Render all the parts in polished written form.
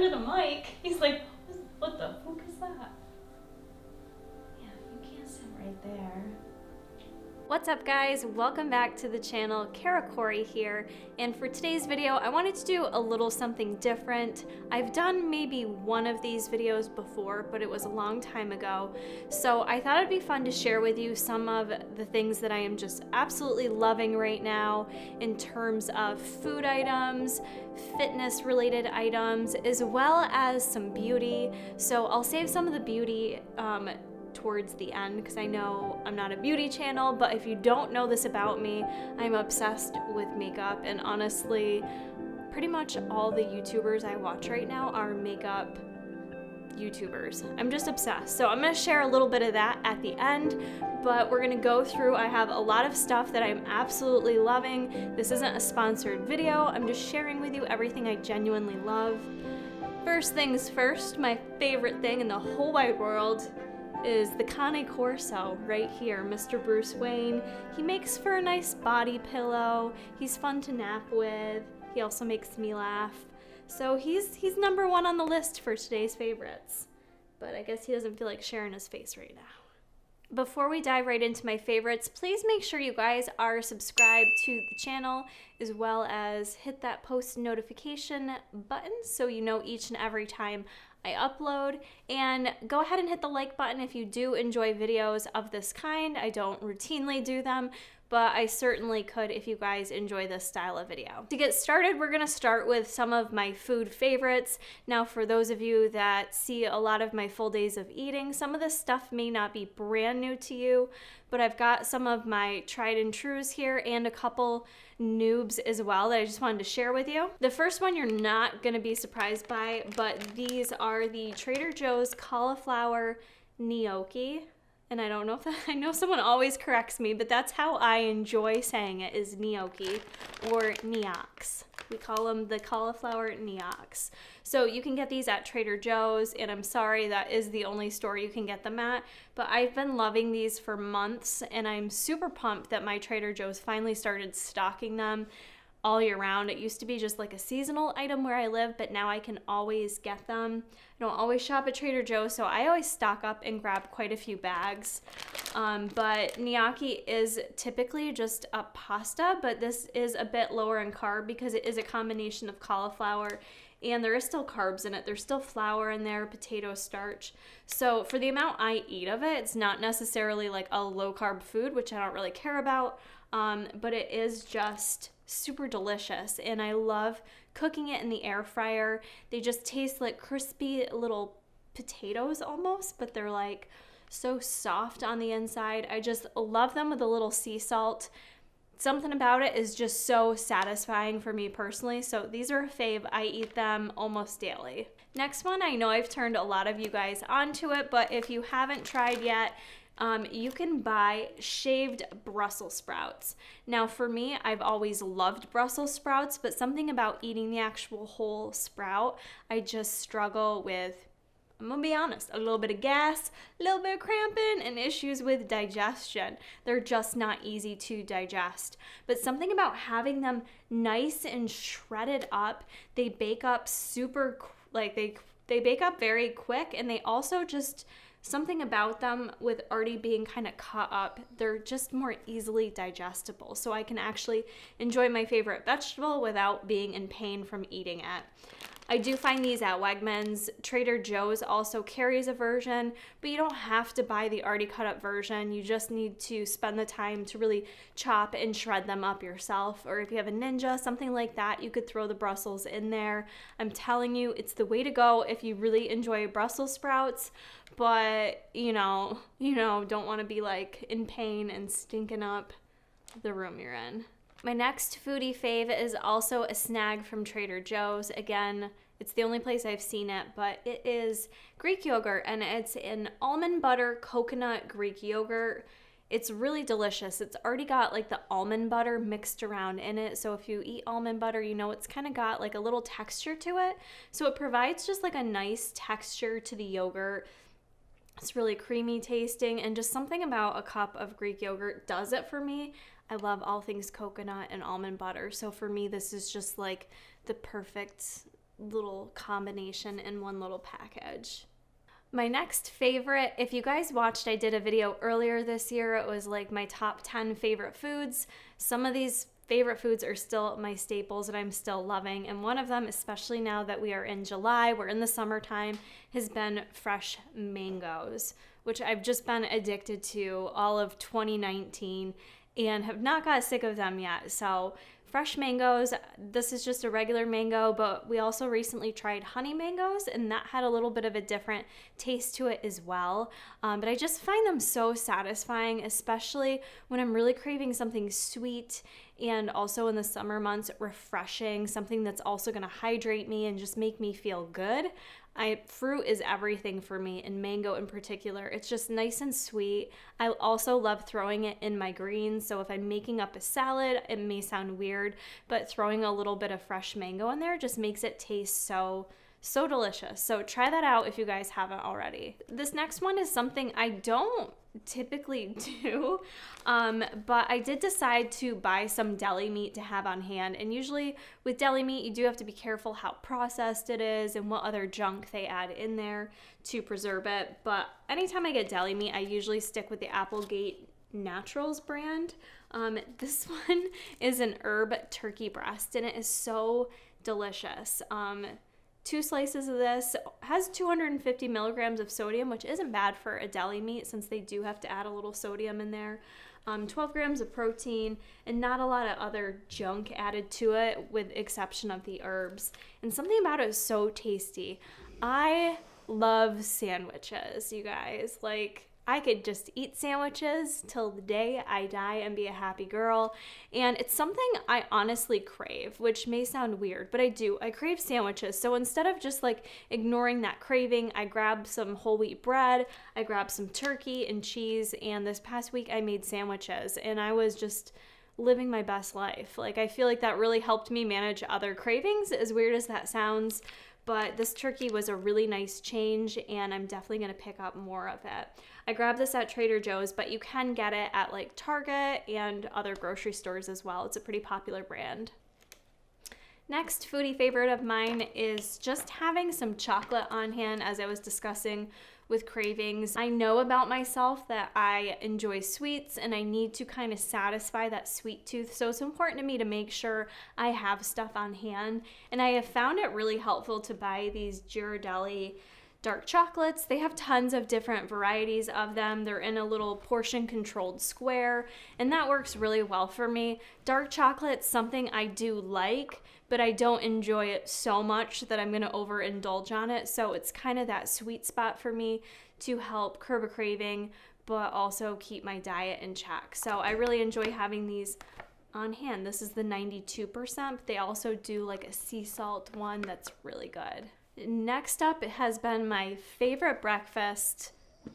under the mic. He's like, what the fuck is that? Yeah, you can't sit right there. What's up guys, welcome back to the channel. Kara Corey here, and for today's video I wanted to do a little something different. I've done maybe one of these videos before, but it was a long time ago, so I thought it'd be fun to share with you some of the things that I am just absolutely loving right now in terms of food items, fitness related items, as well as some beauty. So I'll save some of the beauty towards the end because I know I'm not a beauty channel, but if you don't know this about me, I'm obsessed with makeup, and honestly pretty much all the YouTubers I watch right now are makeup YouTubers. I'm just obsessed. So I'm going to share a little bit of that at the end, but we're going to go through. I have a lot of stuff that I'm absolutely loving. This isn't a sponsored video. I'm just sharing with you everything I genuinely love. First things first, my favorite thing in the whole wide world is the Cane Corso right here, Mr. Bruce Wayne. He makes for a nice body pillow. He's fun to nap with. He also makes me laugh. So he's number one on the list for today's favorites. But I guess he doesn't feel like sharing his face right now. Before we dive right into my favorites, please make sure you guys are subscribed to the channel, as well as hit that post notification button so you know each and every time I upload, and go ahead and hit the like button if you do enjoy videos of this kind. I don't routinely do them, but I certainly could if you guys enjoy this style of video. To get started, we're gonna start with some of my food favorites. Now, for those of you that see a lot of my full days of eating, some of this stuff may not be brand new to you, but I've got some of my tried and trues here and a couple noobs as well that I just wanted to share with you. The first one you're not gonna be surprised by, but these are the Trader Joe's cauliflower gnocchi. And I don't know if that, I know someone always corrects me, but that's how I enjoy saying it, is gnocchi or gnocchs. We call them the cauliflower gnocchs. So you can get these at Trader Joe's, and I'm sorry that is the only store you can get them at, but I've been loving these for months, and I'm super pumped that my Trader Joe's finally started stocking them all year round. It used to be just like a seasonal item where I live, but now I can always get them. I don't always shop at Trader Joe's, so I always stock up and grab quite a few bags. But gnocchi is typically just a pasta, but this is a bit lower in carb because it is a combination of cauliflower, and there is still carbs in it. There's still flour in there, potato starch. So for the amount I eat of it, it's not necessarily like a low carb food, which I don't really care about, but it is just super delicious, and I love cooking it in the air fryer. They just taste like crispy little potatoes almost, but they're like so soft on the inside. I just love them with a little sea salt. Something about it is just so satisfying for me personally, so these are a fave. I eat them almost daily. Next one, I know I've turned a lot of you guys onto it, but if you haven't tried yet, you can buy shaved Brussels sprouts. Now for me, I've always loved Brussels sprouts, but something about eating the actual whole sprout, I just struggle with. I'm gonna be honest, a little bit of gas, a little bit of cramping, and issues with digestion. They're just not easy to digest. But something about having them nice and shredded up, they bake up super, like they bake up very quick, and they also just, something about them with already being kind of cut up, they're just more easily digestible. So I can actually enjoy my favorite vegetable without being in pain from eating it. I do find these at Wegmans. Trader Joe's also carries a version, but you don't have to buy the already cut up version. You just need to spend the time to really chop and shred them up yourself. Or if you have a Ninja, something like that, you could throw the Brussels in there. I'm telling you, it's the way to go if you really enjoy Brussels sprouts, but you know, don't want to be like in pain and stinking up the room you're in. My next foodie fave is also a snag from Trader Joe's. Again, it's the only place I've seen it, but it is Greek yogurt, and it's an almond butter coconut Greek yogurt. It's really delicious. It's already got like the almond butter mixed around in it. So if you eat almond butter, you know it's kind of got like a little texture to it. So it provides just like a nice texture to the yogurt. It's really creamy tasting, and just something about a cup of Greek yogurt does it for me. I love all things coconut and almond butter. So for me, this is just like the perfect little combination in one little package. My next favorite, if you guys watched, I did a video earlier this year. It was like my top 10 favorite foods. Some of these favorite foods are still my staples that I'm still loving. And one of them, especially now that we are in July, we're in the summertime, has been fresh mangoes, which I've just been addicted to all of 2019 and have not got sick of them yet. So fresh mangoes, this is just a regular mango, but we also recently tried honey mangoes, and that had a little bit of a different taste to it as well. But I just find them so satisfying, especially when I'm really craving something sweet, and also in the summer months, refreshing, something that's also gonna hydrate me and just make me feel good. Fruit is everything for me, and mango in particular. It's just nice and sweet. I also love throwing it in my greens, so if I'm making up a salad, it may sound weird, but throwing a little bit of fresh mango in there just makes it taste so delicious. So try that out if you guys haven't already. This next one is something I don't typically do, but I did decide to buy some deli meat to have on hand. And usually with deli meat, you do have to be careful how processed it is and what other junk they add in there to preserve it. But anytime I get deli meat, I usually stick with the Applegate Naturals brand. This one is an herb turkey breast, and it is so delicious. 2 slices of this has 250 milligrams of sodium, which isn't bad for a deli meat since they do have to add a little sodium in there. 12 grams of protein, and not a lot of other junk added to it with exception of the herbs. And something about it is so tasty. I love sandwiches, you guys. Like, I could just eat sandwiches till the day I die and be a happy girl. And it's something I honestly crave, which may sound weird, but I do. I crave sandwiches. So instead of just like ignoring that craving, I grab some whole wheat bread, I grab some turkey and cheese, and this past week I made sandwiches, and I was just living my best life. Like, I feel like that really helped me manage other cravings, as weird as that sounds. But this turkey was a really nice change, and I'm definitely going to pick up more of it. I grabbed this at Trader Joe's, but you can get it at like Target and other grocery stores as well. It's a pretty popular brand. Next foodie favorite of mine is just having some chocolate on hand, as I was discussing with cravings. I know about myself that I enjoy sweets, and I need to kind of satisfy that sweet tooth. So it's important to me to make sure I have stuff on hand. And I have found it really helpful to buy these Ghirardelli dark chocolates. They have tons of different varieties of them. They're in a little portion controlled square, and that works really well for me. Dark chocolate's something I do like, but I don't enjoy it so much that I'm gonna overindulge on it. So it's kind of that sweet spot for me to help curb a craving, but also keep my diet in check. So I really enjoy having these on hand. This is the 92%, but they also do like a sea salt one that's really good. Next up, it has been my favorite breakfast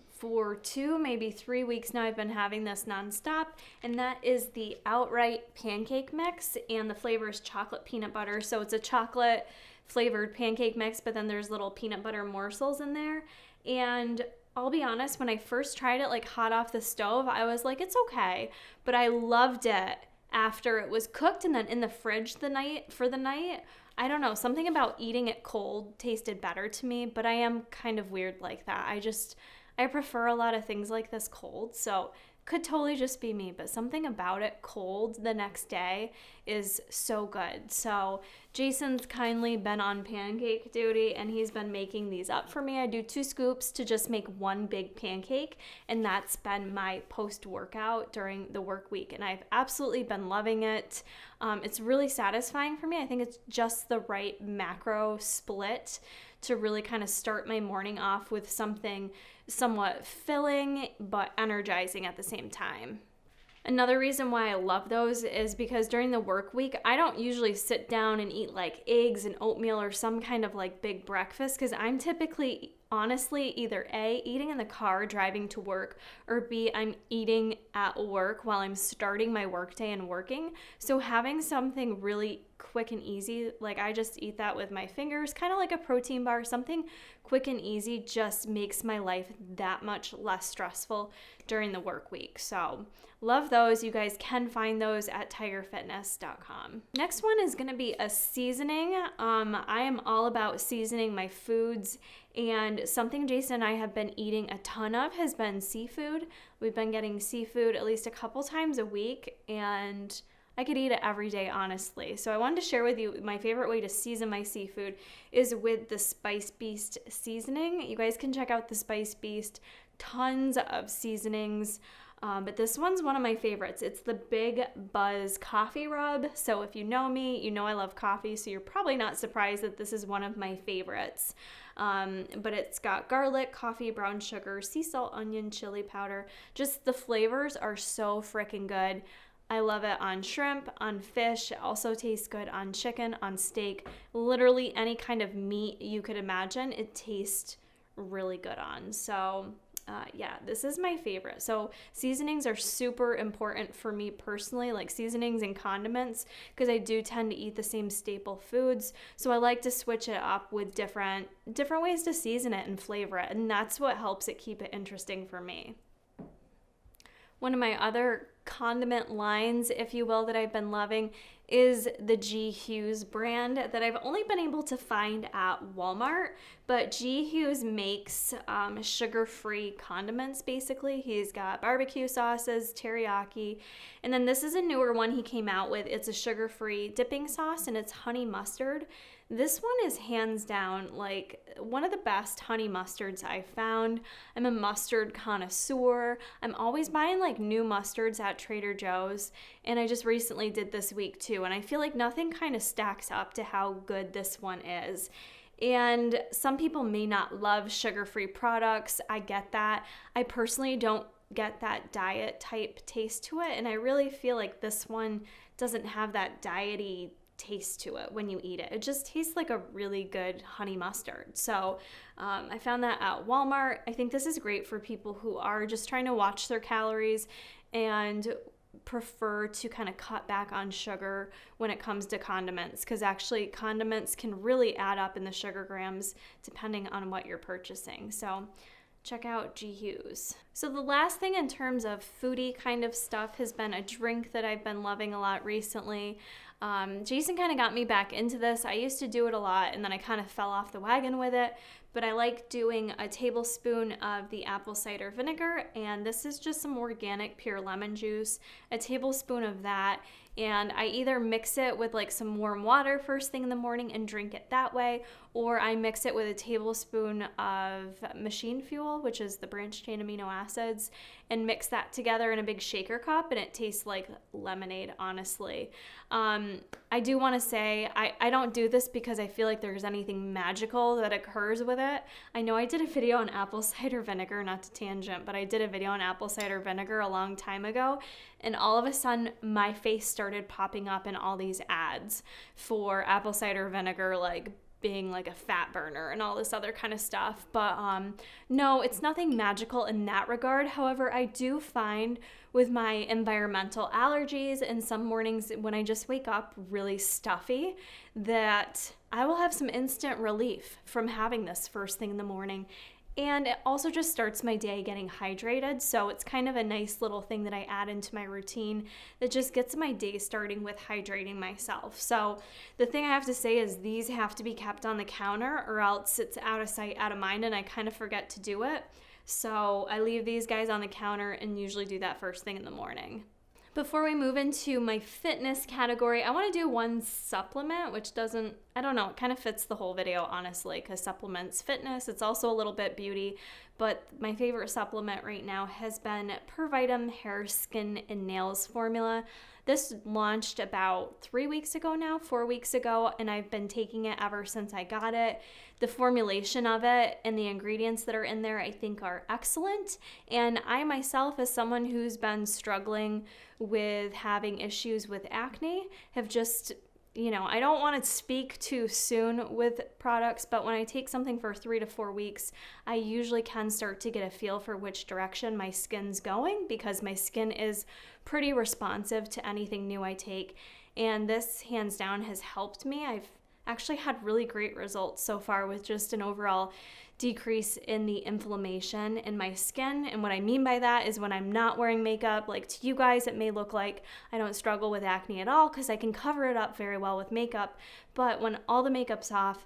for 2, maybe 3 weeks now. I've been having this nonstop, and that is the Outright pancake mix, and the flavor is chocolate peanut butter. So it's a chocolate flavored pancake mix, but then there's little peanut butter morsels in there. And I'll be honest, when I first tried it like hot off the stove, I was like, it's okay, but I loved it after it was cooked and then in the fridge for the night. I don't know, something about eating it cold tasted better to me, but I am kind of weird like that. I prefer a lot of things like this cold, so could totally just be me, but something about it cold the next day is so good. So Jason's kindly been on pancake duty, and he's been making these up for me. I do 2 scoops to just make 1 big pancake, and that's been my post-workout during the work week, and I've absolutely been loving it. It's really satisfying for me. I think it's just the right macro split to really kind of start my morning off with something somewhat filling but energizing at the same time. Another reason why I love those is because during the work week, I don't usually sit down and eat like eggs and oatmeal or some kind of like big breakfast, because I'm typically honestly either A, eating in the car driving to work, or B, I'm eating at work while I'm starting my workday and working. So having something really quick and easy, like I just eat that with my fingers, kind of like a protein bar, something quick and easy just makes my life that much less stressful during the work week. So love those. You guys can find those at tigerfitness.com. Next one is going to be a seasoning. I am all about seasoning my foods, and something Jason and I have been eating a ton of has been seafood. We've been getting seafood at least a couple times a week, and I could eat it every day, honestly. So I wanted to share with you my favorite way to season my seafood is with the Spice Beast seasoning. You guys can check out the Spice Beast, tons of seasonings. But this one's one of my favorites. It's the Big Buzz coffee rub. So if you know me, you know I love coffee, so you're probably not surprised that this is one of my favorites. But it's got garlic, coffee, brown sugar, sea salt, onion, chili powder. Just the flavors are so freaking good. I love it on shrimp, on fish. It also tastes good on chicken, on steak. Literally any kind of meat you could imagine, it tastes really good on. So yeah, this is my favorite. So seasonings are super important for me personally, like seasonings and condiments, because I do tend to eat the same staple foods. So I like to switch it up with different ways to season it and flavor it. And that's what helps it keep it interesting for me. One of my other condiment lines, if you will, that I've been loving is the G. Hughes brand that I've only been able to find at Walmart, but G. Hughes makes sugar-free condiments, basically. He's got barbecue sauces, teriyaki, and then this is a newer one he came out with. It's a sugar-free dipping sauce, and it's honey mustard. This one is hands down like one of the best honey mustards I've found. I'm a mustard connoisseur. I'm always buying like new mustards at Trader Joe's, and I just recently did this week too, and I feel like nothing kind of stacks up to how good this one is. And some people may not love sugar-free products. I get that. I personally don't get that diet type taste to it, and I really feel like this one doesn't have that diety taste to it when you eat it. It just tastes like a really good honey mustard. So I found that at Walmart. I think this is great for people who are just trying to watch their calories and prefer to kind of cut back on sugar when it comes to condiments, because actually condiments can really add up in the sugar grams depending on what you're purchasing. So check out G. Hughes. So the last thing in terms of foodie kind of stuff has been a drink that I've been loving a lot recently. Jason kind of got me back into this. I used to do it a lot, and then I kind of fell off the wagon with it, but I like doing a tablespoon of the apple cider vinegar, and this is just some organic pure lemon juice, a tablespoon of that, and I either mix it with like some warm water first thing in the morning and drink it that way, or I mix it with a tablespoon of machine fuel, which is the branched chain amino acids, and mix that together in a big shaker cup, and it tastes like lemonade, honestly. I do want to say I don't do this because I feel like there's anything magical that occurs with it. I know I did a video on apple cider vinegar, not to tangent, but I did a video on apple cider vinegar a long time ago, and all of a sudden my face started popping up in all these ads for apple cider vinegar, like being like a fat burner and all this other kind of stuff. But no, it's nothing magical in that regard. However, I do find with my environmental allergies and some mornings when I just wake up really stuffy, that I will have some instant relief from having this first thing in the morning. And it also just starts my day getting hydrated. So it's kind of a nice little thing that I add into my routine that just gets my day starting with hydrating myself. So the thing I have to say is these have to be kept on the counter, or else it's out of sight, out of mind, and I kind of forget to do it. So I leave these guys on the counter and usually do that first thing in the morning. Before we move into my fitness category, I want to do one supplement, which doesn't, I don't know, it kind of fits the whole video, honestly, because supplements fitness. It's also a little bit beauty, but my favorite supplement right now has been Pervitum Hair, Skin, and Nails formula. This launched about 3 weeks ago now, 4 weeks ago, and I've been taking it ever since I got it. The formulation of it and the ingredients that are in there I think are excellent, and I myself, as someone who's been struggling with having issues with acne, have just you know, I don't want to speak too soon with products, but when I take something for 3 to 4 weeks, I usually can start to get a feel for which direction my skin's going, because my skin is pretty responsive to anything new I take. And this hands down has helped me. I've actually had really great results so far with just an overall decrease in the inflammation in my skin. And what I mean by that is when I'm not wearing makeup, like to you guys, it may look like I don't struggle with acne at all because I can cover it up very well with makeup. But when all the makeup's off,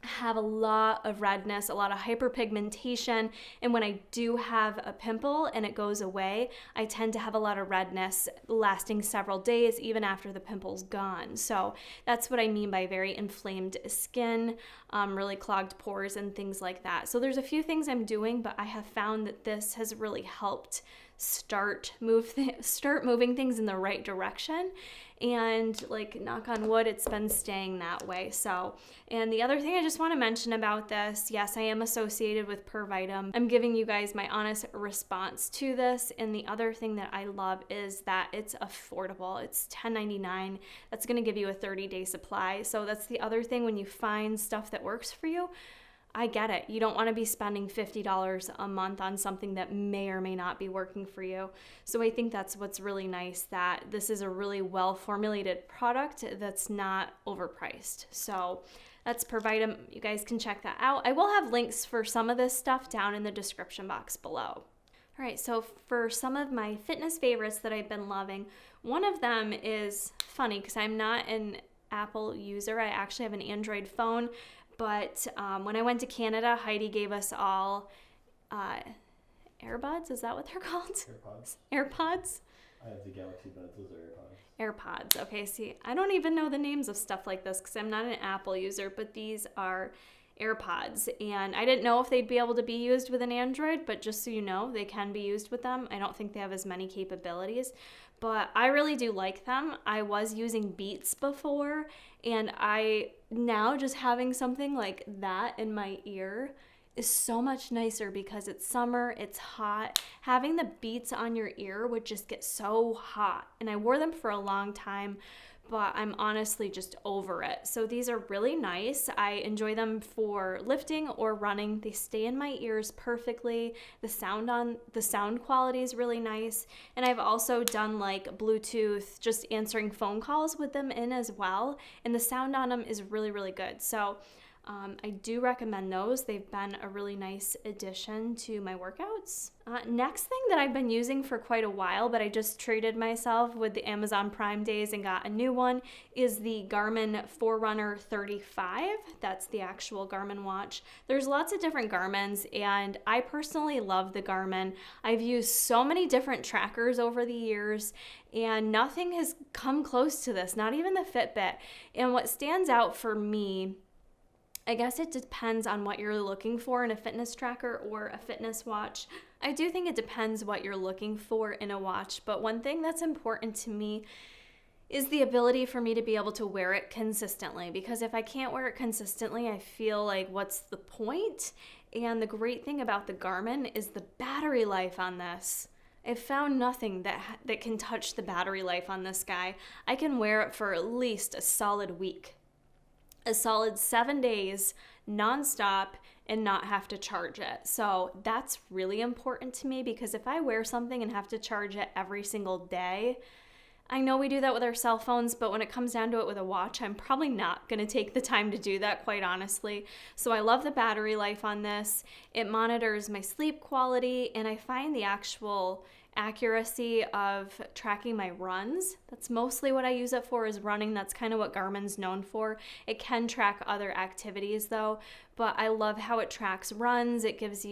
I have a lot of redness, a lot of hyperpigmentation, and when I do have a pimple and it goes away, I tend to have a lot of redness lasting several days even after the pimple's gone. So that's what I mean by very inflamed skin, really clogged pores and things like that. So there's a few things I'm doing, but I have found that this has really helped start moving things in the right direction. And like, knock on wood, it's been staying that way. So, and the other thing I just want to mention about this, yes, I am associated with Pervitum. I'm giving you guys my honest response to this. And the other thing that I love is that it's affordable. It's $10.99. That's going to give you a 30-day supply. So that's the other thing, when you find stuff that works for you, I get it. You don't want to be spending $50 a month on something that may or may not be working for you. So I think that's what's really nice, that this is a really well-formulated product that's not overpriced. So that's Pervitum. You guys can check that out. I will have links for some of this stuff down in the description box below. All right, so for some of my fitness favorites that I've been loving, one of them is funny because I'm not an Apple user. I actually have an Android phone. But when I went to Canada, Heidi gave us all AirBuds. Is that what they're called? AirPods. AirPods? I have the Galaxy Buds. Those are AirPods. AirPods. Okay, see, I don't even know the names of stuff like this because I'm not an Apple user, but these are AirPods. And I didn't know if they'd be able to be used with an Android, but just so you know, they can be used with them. I don't think they have as many capabilities, but I really do like them. I was using Beats before, and now just having something like that in my ear is so much nicer because it's summer, it's hot. Having the Beats on your ear would just get so hot. And I wore them for a long time, but I'm honestly just over it. So these are really nice. I enjoy them for lifting or running. They stay in my ears perfectly. The sound quality is really nice. And I've also done like Bluetooth, just answering phone calls with them in as well. And the sound on them is really, really good. So I do recommend those. They've been a really nice addition to my workouts. Next thing that I've been using for quite a while, but I just treated myself with the Amazon Prime days and got a new one, is the Garmin Forerunner 35. That's the actual Garmin watch. There's lots of different Garmins, and I personally love the Garmin. I've used so many different trackers over the years, and nothing has come close to this, not even the Fitbit. And what stands out for me, I guess it depends on what you're looking for in a fitness tracker or a fitness watch. I do think it depends what you're looking for in a watch, but one thing that's important to me is the ability for me to be able to wear it consistently, because if I can't wear it consistently, I feel like what's the point? And the great thing about the Garmin is the battery life on this. I've found nothing that can touch the battery life on this guy. I can wear it for at least a solid week. A solid 7 days nonstop and not have to charge it. So that's really important to me, because if I wear something and have to charge it every single day, I know we do that with our cell phones, but when it comes down to it with a watch, I'm probably not going to take the time to do that, quite honestly. So I love the battery life on this. It monitors my sleep quality, and I find the actual accuracy of tracking my runs. That's mostly what I use it for, is running. That's kind of what Garmin's known for. It can track other activities though, but I love how it tracks runs. It does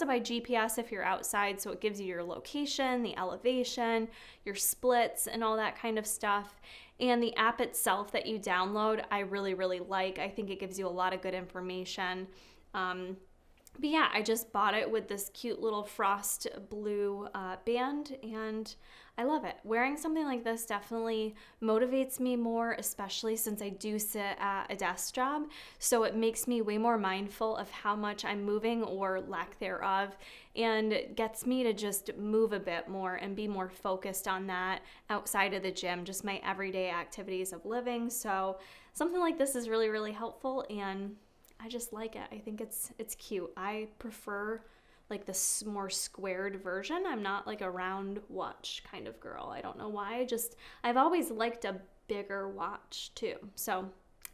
it by GPS if you're outside, so it gives you your location, the elevation, your splits, and all that kind of stuff. And the app itself that you download, I really, really like. I think it gives you a lot of good information. But yeah, I just bought it with this cute little frost blue band, and I love it. Wearing something like this definitely motivates me more, especially since I do sit at a desk job. So it makes me way more mindful of how much I'm moving or lack thereof, and gets me to just move a bit more and be more focused on that outside of the gym, just my everyday activities of living. So something like this is really, really helpful, and I just like it. I think it's cute. I prefer like the more squared version. I'm not like a round watch kind of girl. I don't know why. I've always liked a bigger watch too. So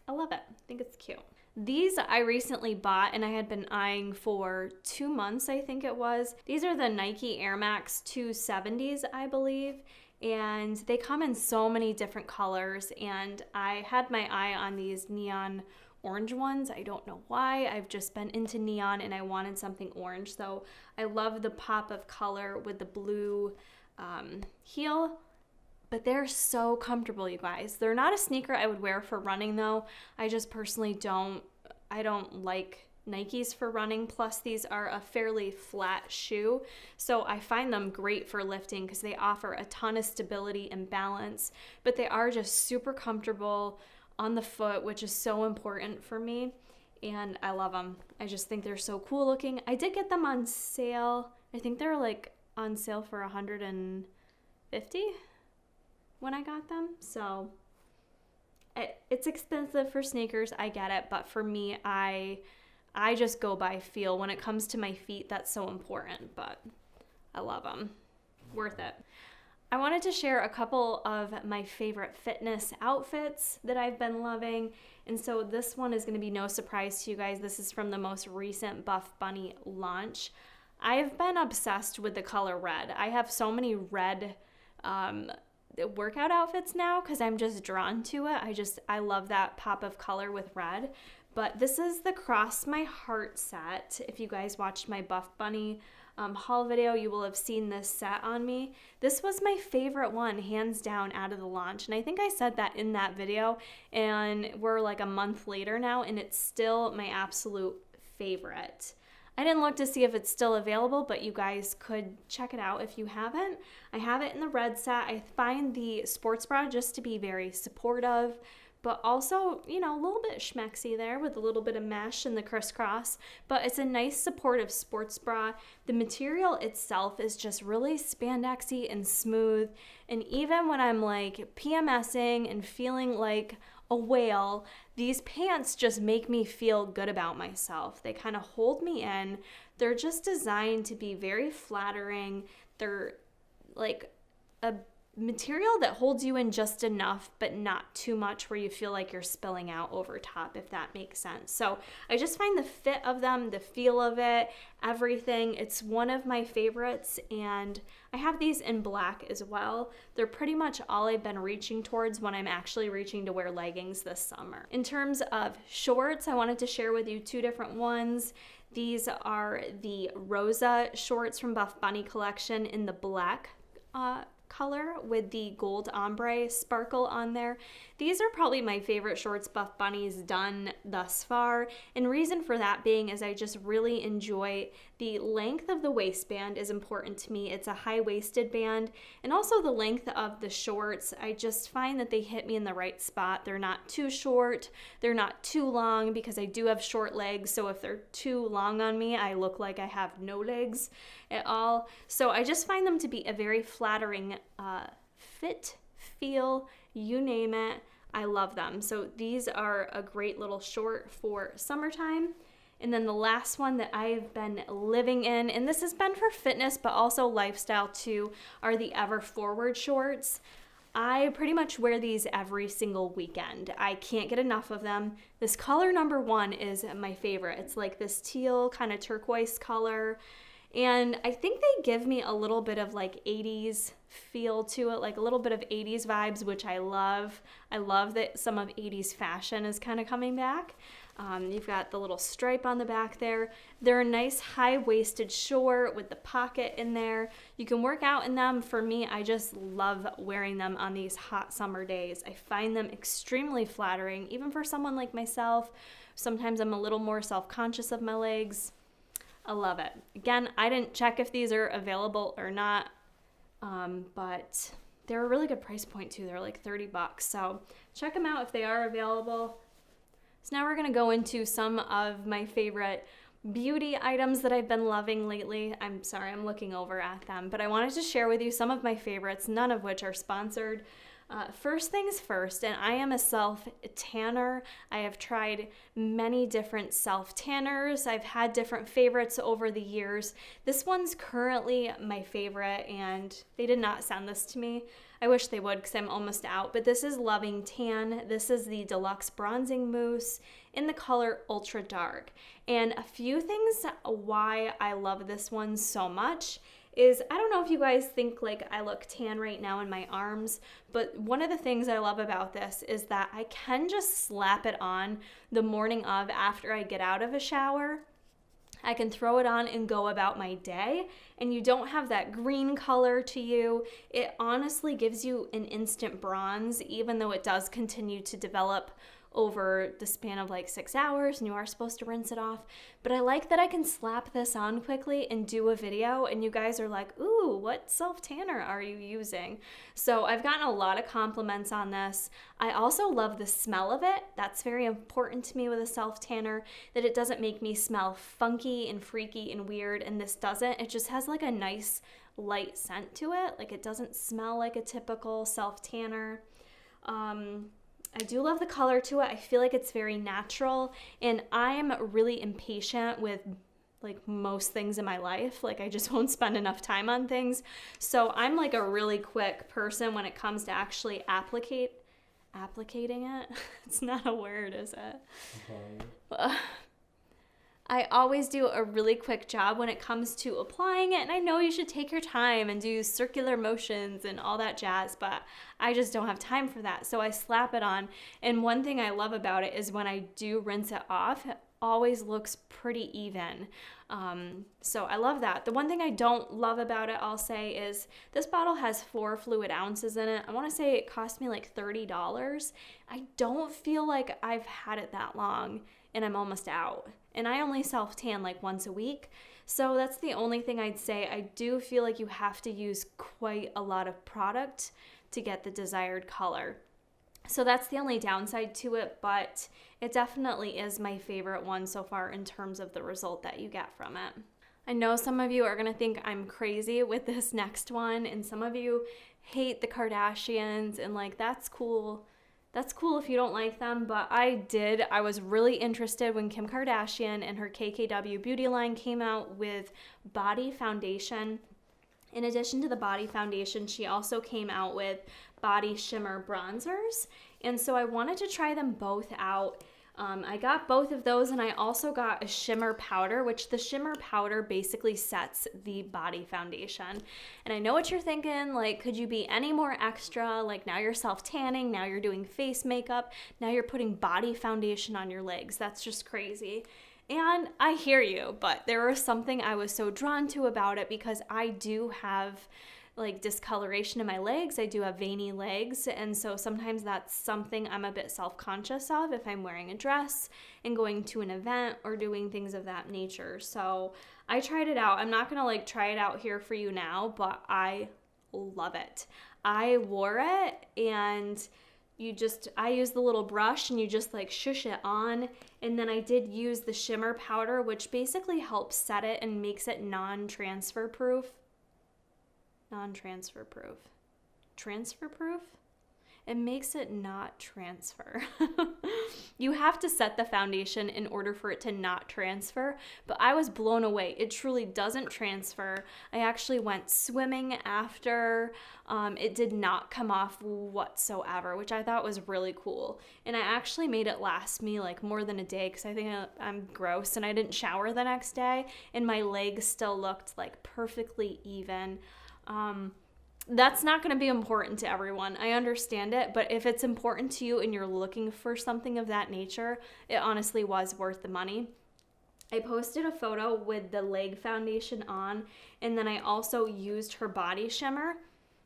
I love it. I think it's cute. These I recently bought and I had been eyeing for 2 months, I think it was. These are the Nike Air Max 270s, I believe. And they come in so many different colors. And I had my eye on these neon orange ones. I don't know why. I've just been into neon and I wanted something orange. So I love the pop of color with the blue heel, but they're so comfortable, you guys. They're not a sneaker I would wear for running though. I just personally don't like Nikes for running. Plus these are a fairly flat shoe. So I find them great for lifting because they offer a ton of stability and balance, but they are just super comfortable on the foot, which is so important for me, and I love them. I just think they're so cool looking. I did get them on sale. I think they're like on sale for $150 when I got them. So it's expensive for sneakers, I get it, but for me, I just go by feel. When it comes to my feet, that's so important, but I love them. Worth it. I wanted to share a couple of my favorite fitness outfits that I've been loving. And so this one is going to be no surprise to you guys. This is from the most recent Buff Bunny launch. I've been obsessed with the color red. I have so many red workout outfits now because I'm just drawn to it. I love that pop of color with red. But this is the Cross My Heart set. If you guys watched my Buff Bunny haul video, you will have seen this set on me. This was my favorite one, hands down, out of the launch. And I think I said that in that video, and we're like a month later now, and it's still my absolute favorite. I didn't look to see if it's still available, but you guys could check it out if you haven't. I have it in the red set. I find the sports bra just to be very supportive, but also, you know, a little bit schmexy there with a little bit of mesh and the crisscross, but it's a nice supportive sports bra. The material itself is just really spandexy and smooth, and even when I'm like PMSing and feeling like a whale, these pants just make me feel good about myself. They kind of hold me in. They're just designed to be very flattering. They're like a material that holds you in just enough, but not too much where you feel like you're spilling out over top, if that makes sense. So I just find the fit of them, the feel of it, everything. It's one of my favorites, and I have these in black as well. They're pretty much all I've been reaching towards when I'm actually reaching to wear leggings this summer. In terms of shorts, I wanted to share with you 2 different ones. These are the Rosa shorts from Buff Bunny collection in the black color with the gold ombre sparkle on there. These are probably my favorite shorts Buff Bunny's done thus far, and reason for that being is I just really enjoy the length of the waistband is important to me. It's a high-waisted band, and also the length of the shorts. I just find that they hit me in the right spot. They're not too short, they're not too long, because I do have short legs, so if they're too long on me, I look like I have no legs at all. So I just find them to be a very flattering fit, feel, you name it. I love them. So these are a great little short for summertime. And then the last one that I've been living in, and this has been for fitness but also lifestyle too, are the Ever Forward shorts. I pretty much wear these every single weekend. I can't get enough of them. This color number 1 is my favorite. It's like this teal kind of turquoise color. And I think they give me a little bit of like 80s feel to it, like a little bit of 80s vibes, which I love. I love that some of 80s fashion is kind of coming back. You've got the little stripe on the back there. They're a nice high-waisted short with the pocket in there. You can work out in them. For me, I just love wearing them on these hot summer days. I find them extremely flattering, even for someone like myself. Sometimes I'm a little more self-conscious of my legs. I love it. Again, I didn't check if these are available or not, but they're a really good price point too. They're like $30. So check them out if they are available. So now we're going to go into some of my favorite beauty items that I've been loving lately. I'm sorry, I'm looking over at them, but I wanted to share with you some of my favorites, none of which are sponsored. First things first, and I am a self-tanner. I have tried many different self-tanners. I've had different favorites over the years. This one's currently my favorite, and they did not send this to me. I wish they would because I'm almost out, but this is Loving Tan. This is the Deluxe Bronzing Mousse in the color Ultra Dark. And a few things why I love this one so much is, I don't know if you guys think like I look tan right now in my arms, but one of the things I love about this is that I can just slap it on the morning of after I get out of a shower. I can throw it on and go about my day, and you don't have that green color to you. It honestly gives you an instant bronze, even though it does continue to develop over the span of like 6 hours, and you are supposed to rinse it off. But I like that I can slap this on quickly and do a video, and you guys are like, ooh, what self-tanner are you using? So I've gotten a lot of compliments on this. I also love the smell of it. That's very important to me with a self-tanner, that it doesn't make me smell funky and freaky and weird, and this doesn't. It just has like a nice light scent to it. Like, it doesn't smell like a typical self-tanner. I do love the color to it. I feel like it's very natural, and I'm really impatient with like most things in my life. Like, I just won't spend enough time on things. So I'm like a really quick person when it comes to actually applicating it. It's not a word, is it? I always do a really quick job when it comes to applying it, and I know you should take your time and do circular motions and all that jazz, but I just don't have time for that, so I slap it on. And one thing I love about it is when I do rinse it off, it always looks pretty even. So I love that. The one thing I don't love about it, I'll say, is this bottle has 4 fluid ounces in it. I want to say it cost me like $30. I don't feel like I've had it that long, and I'm almost out. And I only self-tan like once a week. So that's the only thing I'd say. I do feel like you have to use quite a lot of product to get the desired color. So that's the only downside to it, but it definitely is my favorite one so far in terms of the result that you get from it. I know some of you are going to think I'm crazy with this next one, and some of you hate the Kardashians, and like, that's cool. That's cool if you don't like them, but I was really interested when Kim Kardashian and her KKW beauty line came out with body foundation. In addition to the body foundation, she also came out with body shimmer bronzers, and so I wanted to try them both out. I got both of those, and I also got a shimmer powder, which the shimmer powder basically sets the body foundation. And I know what you're thinking, like, could you be any more extra? Like, now you're self-tanning, now you're doing face makeup, now you're putting body foundation on your legs. That's just crazy. And I hear you, but there was something I was so drawn to about it because I do have like discoloration in my legs. I do have veiny legs, and so sometimes that's something I'm a bit self-conscious of if I'm wearing a dress and going to an event or doing things of that nature. So I tried it out. I'm not gonna like try it out here for you now, but I love it. I wore it, and I use the little brush and you just like shush it on, and then I did use the shimmer powder, which basically helps set it and makes it transfer proof. It makes it not transfer. You have to set the foundation in order for it to not transfer, but I was blown away. It truly doesn't transfer. I actually went swimming after. It did not come off whatsoever, which I thought was really cool. And I actually made it last me like more than a day because I think I'm gross and I didn't shower the next day, and my legs still looked like perfectly even. That's not going to be important to everyone. I understand it, but if it's important to you and you're looking for something of that nature, it honestly was worth the money. I posted a photo with the leg foundation on, and then I also used her body shimmer,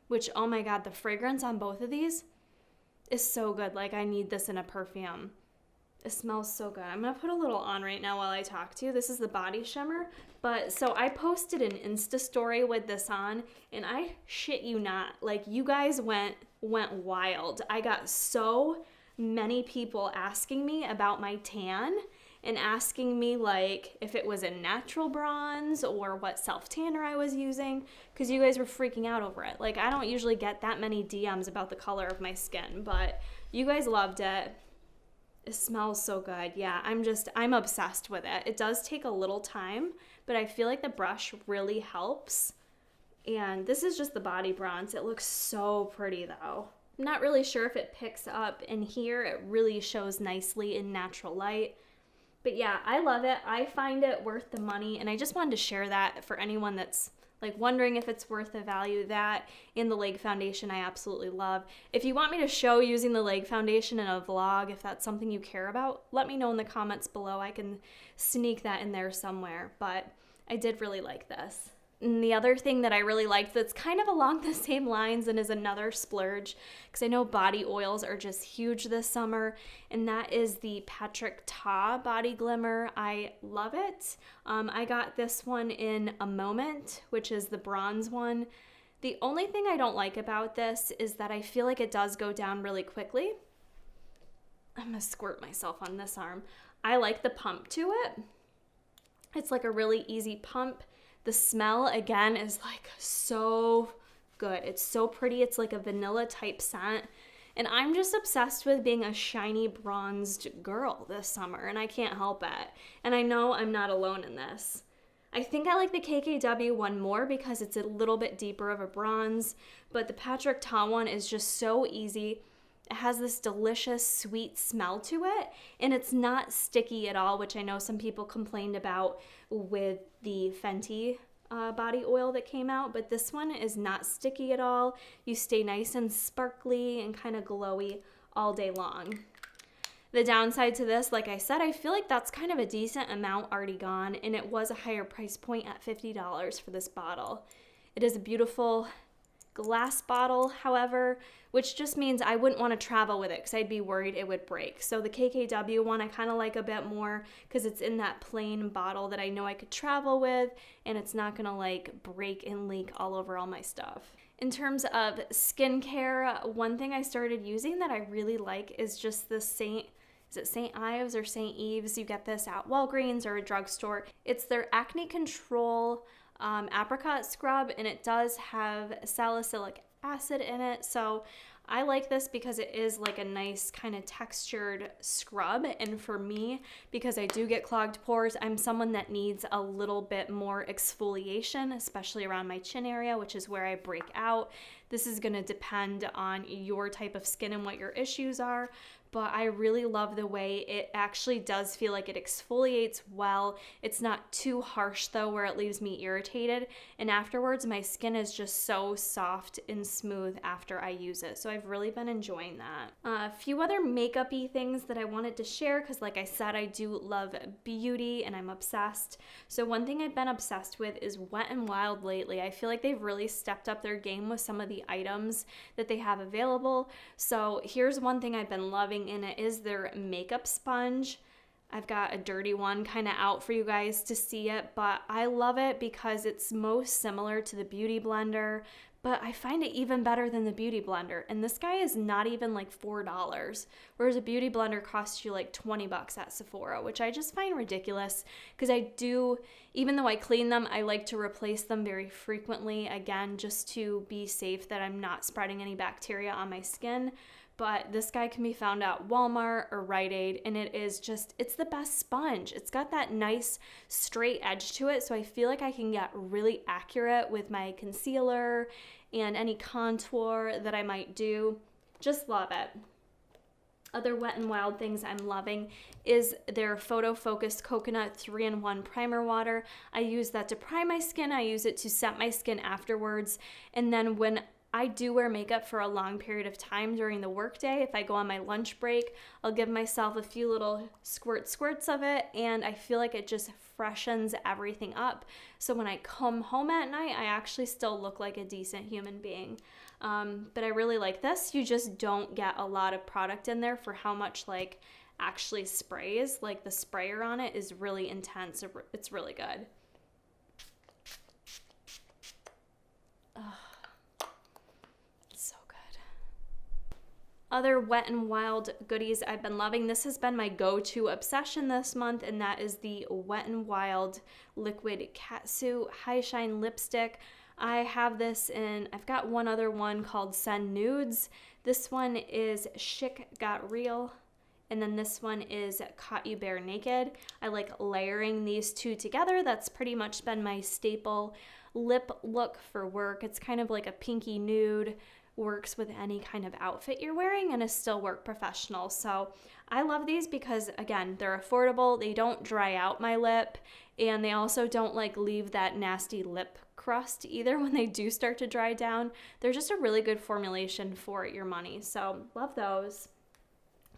which, oh my God, the fragrance on both of these is so good. Like, I need this in a perfume. It smells so good. I'm going to put a little on right now while I talk to you. This is the body shimmer. But so I posted an Insta story with this on, and I shit you not, like you guys went wild. I got so many people asking me about my tan and asking me like if it was a natural bronze or what self-tanner I was using, because you guys were freaking out over it. Like I don't usually get that many DMs about the color of my skin, but you guys loved it. It smells so good. Yeah, I'm obsessed with it. It does take a little time, but I feel like the brush really helps. And this is just the body bronze. It looks so pretty though. I'm not really sure if it picks up in here. It really shows nicely in natural light. But yeah, I love it. I find it worth the money, and I just wanted to share that for anyone that's like wondering if it's worth the value. That in the leg foundation I absolutely love. If you want me to show using the leg foundation in a vlog, if that's something you care about, let me know in the comments below. I can sneak that in there somewhere, but I did really like this. And the other thing that I really liked that's kind of along the same lines and is another splurge, because I know body oils are just huge this summer, and that is the Patrick Ta Body Glimmer. I love it. I got this one in a moment, which is the bronze one. The only thing I don't like about this is that I feel like it does go down really quickly. I'm gonna squirt myself on this arm. I like the pump to it. It's like a really easy pump. The smell, again, is like so good. It's so pretty. It's like a vanilla type scent. And I'm just obsessed with being a shiny bronzed girl this summer, and I can't help it. And I know I'm not alone in this. I think I like the KKW one more because it's a little bit deeper of a bronze, but the Patrick Ta one is just so easy. It has this delicious sweet smell to it, and it's not sticky at all, which I know some people complained about with the Fenty body oil that came out, but this one is not sticky at all. You stay nice and sparkly and kind of glowy all day long. The downside to this, like I said, I feel like that's kind of a decent amount already gone, and it was a higher price point at $50 for this bottle. It is a beautiful glass bottle, however, which just means I wouldn't want to travel with it because I'd be worried it would break. So the KKW one I kind of like a bit more because it's in that plain bottle that I know I could travel with, and it's not going to like break and leak all over all my stuff. In terms of skincare, one thing I started using that I really like is just the St. Ives or St. Eve's? You get this at Walgreens or a drugstore. It's their acne control apricot scrub, and it does have salicylic acid in it, so I like this because it is like a nice kind of textured scrub. And for me, because I do get clogged pores, I'm someone that needs a little bit more exfoliation, especially around my chin area, which is where I break out. This is going to depend on your type of skin and what your issues are, but I really love the way it actually does feel like it exfoliates well. It's not too harsh though, where it leaves me irritated, and afterwards my skin is just so soft and smooth after I use it. So I've really been enjoying that. A few other makeup-y things that I wanted to share, because like I said, I do love beauty and I'm obsessed. So one thing I've been obsessed with is Wet n Wild lately. I feel like they've really stepped up their game with some of the items that they have available. So here's one thing I've been loving, and it is their makeup sponge. I've got a dirty one kind of out for you guys to see it, but I love it because it's most similar to the Beauty Blender, but I find it even better than the Beauty Blender. And this guy is not even like $4, whereas a Beauty Blender costs you like 20 bucks at Sephora, which I just find ridiculous because I do, even though I clean them, I like to replace them very frequently, again, just to be safe that I'm not spreading any bacteria on my skin. But this guy can be found at Walmart or Rite Aid, and it is just, it's the best sponge. It's got that nice straight edge to it, so I feel like I can get really accurate with my concealer and any contour that I might do. Just love it. Other Wet n Wild things I'm loving is their Photo Focus Coconut 3-in-1 Primer Water. I use that to prime my skin. I use it to set my skin afterwards, and then when I do wear makeup for a long period of time during the workday. If I go on my lunch break, I'll give myself a few little squirts of it, and I feel like it just freshens everything up. So when I come home at night, I actually still look like a decent human being. But I really like this. You just don't get a lot of product in there for how much like actually sprays. Like the sprayer on it is really intense. It's really good. So good. Other Wet n Wild goodies I've been loving. This has been my go-to obsession this month, and that is the Wet n Wild Liquid Catsuit High Shine Lipstick. I have this in, I've got one other one called Send Nudes. This one is Chic Got Real, and then this one is Caught You Bare Naked. I like layering these two together. That's pretty much been my staple lip look for work. It's kind of like a pinky nude, works with any kind of outfit you're wearing, and is still work professional. So I love these because, again, they're affordable, they don't dry out my lip, and they also don't like leave that nasty lip crust either when they do start to dry down. They're just a really good formulation for your money, so love those.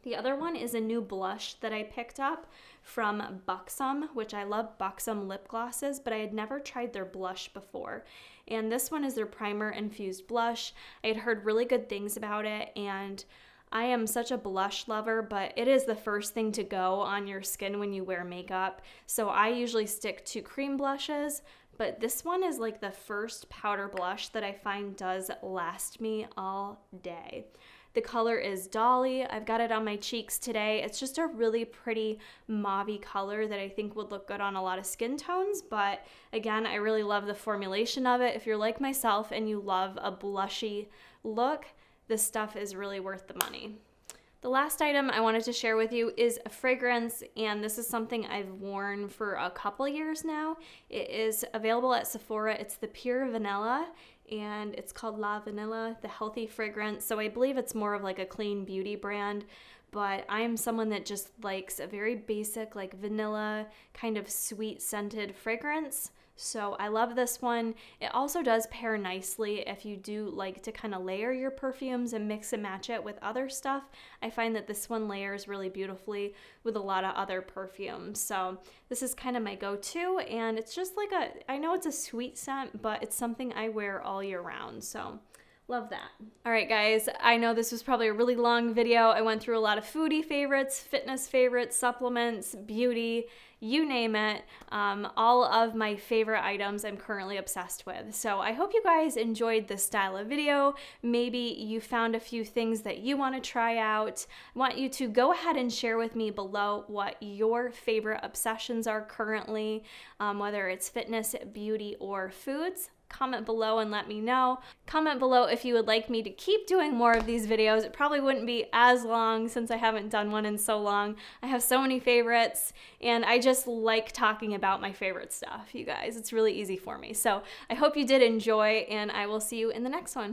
The other one is a new blush that I picked up from Buxom, which I love Buxom lip glosses, but I had never tried their blush before. And this one is their primer infused blush. I had heard really good things about it, and I am such a blush lover, but it is the first thing to go on your skin when you wear makeup. So I usually stick to cream blushes, but this one is like the first powder blush that I find does last me all day. The color is Dolly. I've got it on my cheeks today. It's just a really pretty mauvey color that I think would look good on a lot of skin tones. But again, I really love the formulation of it. If you're like myself and you love a blushy look, this stuff is really worth the money. The last item I wanted to share with you is a fragrance, and this is something I've worn for a couple years now. It is available at Sephora. It's the Pure Vanilla, and it's called La Vanilla, the healthy fragrance. So I believe it's more of like a clean beauty brand, but I'm someone that just likes a very basic, like vanilla, kind of sweet scented fragrance. So I love this one. It also does pair nicely if you do like to kind of layer your perfumes and mix and match it with other stuff. I find that this one layers really beautifully with a lot of other perfumes. So this is kind of my go-to, and it's just like I know it's a sweet scent, but it's something I wear all year round. So love that. All right, guys, I know this was probably a really long video. I went through a lot of foodie favorites, fitness favorites, supplements, beauty, you name it. All of my favorite items I'm currently obsessed with. So I hope you guys enjoyed this style of video. Maybe you found a few things that you want to try out. I want you to go ahead and share with me below what your favorite obsessions are currently, whether it's fitness, beauty, or foods. Comment below and let me know. Comment below if you would like me to keep doing more of these videos. It probably wouldn't be as long since I haven't done one in so long. I have so many favorites, and I just like talking about my favorite stuff, you guys. It's really easy for me. So I hope you did enjoy, and I will see you in the next one.